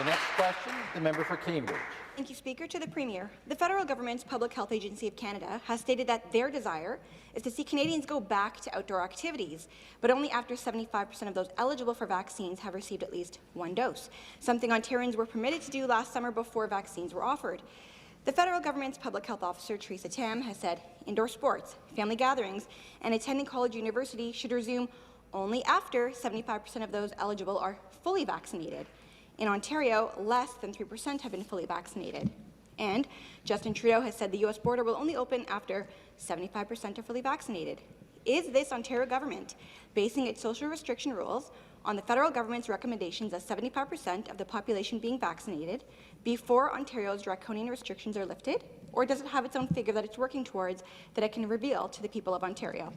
The next question, the member for Cambridge. Thank you, Speaker. To the Premier, the federal government's Public Health Agency of Canada has stated that their desire is to see Canadians go back to outdoor activities, but only after 75% of those eligible for vaccines have received at least one dose, something Ontarians were permitted to do last summer before vaccines were offered. The federal government's public health officer, Theresa Tam, has said indoor sports, family gatherings, and attending college or university should resume only after 75% of those eligible are fully vaccinated. In Ontario, less than 3% have been fully vaccinated. And Justin Trudeau has said the U.S. border will only open after 75% are fully vaccinated. Is this Ontario government basing its social restriction rules on the federal government's recommendations of 75% of the population being vaccinated before Ontario's draconian restrictions are lifted? Or does it have its own figure that it's working towards that it can reveal to the people of Ontario?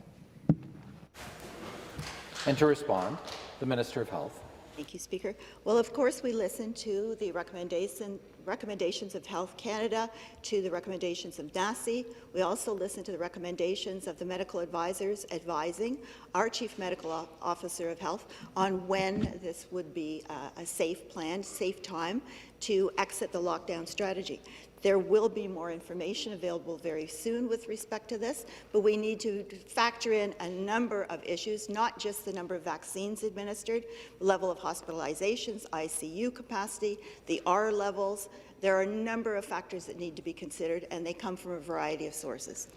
And to respond, the Minister of Health. Thank you, Speaker. Well, of course, we listen to the recommendations of Health Canada, to the recommendations of NACI. We also listen to the recommendations of the medical advisors advising our Chief Medical Officer of Health on when this would be a safe plan, safe time to exit the lockdown strategy. There will be more information available very soon with respect to this, but we need to factor in a number of issues, not just the number of vaccines administered, level of hospitalizations, ICU capacity, the R levels. There are a number of factors that need to be considered, and they come from a variety of sources.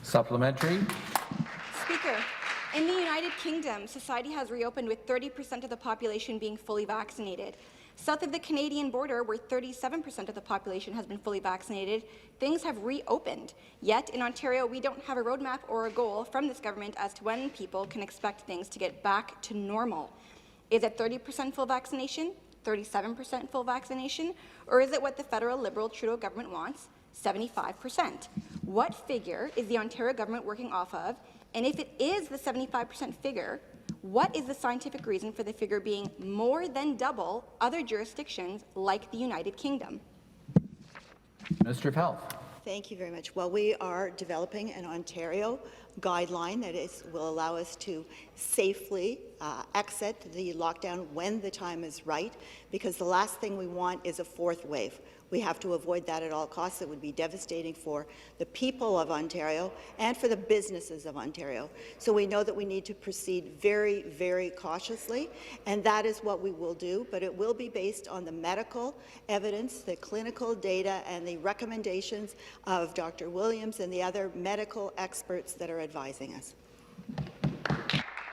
Supplementary. Speaker, in the United Kingdom, society has reopened with 30% of the population being fully vaccinated. South of the Canadian border, where 37% of the population has been fully vaccinated, things have reopened. Yet in Ontario, we don't have a roadmap or a goal from this government as to when people can expect things to get back to normal. Is it 30% full vaccination, 37% full vaccination, or is it what the federal Liberal Trudeau government wants, 75%? What figure is the Ontario government working off of? And if it is the 75% figure, what is the scientific reason for the figure being more than double other jurisdictions like the United Kingdom? Minister of Health. Thank you very much. Well, we are developing an Ontario guideline that will allow us to safely exit the lockdown when the time is right, because the last thing we want is a fourth wave. We have to avoid that at all costs. It would be devastating for the people of Ontario and for the businesses of Ontario. So we know that we need to proceed very, very cautiously, and that is what we will do, but it will be based on the medical evidence, the clinical data, and the recommendations of Dr. Williams and the other medical experts that are advising us.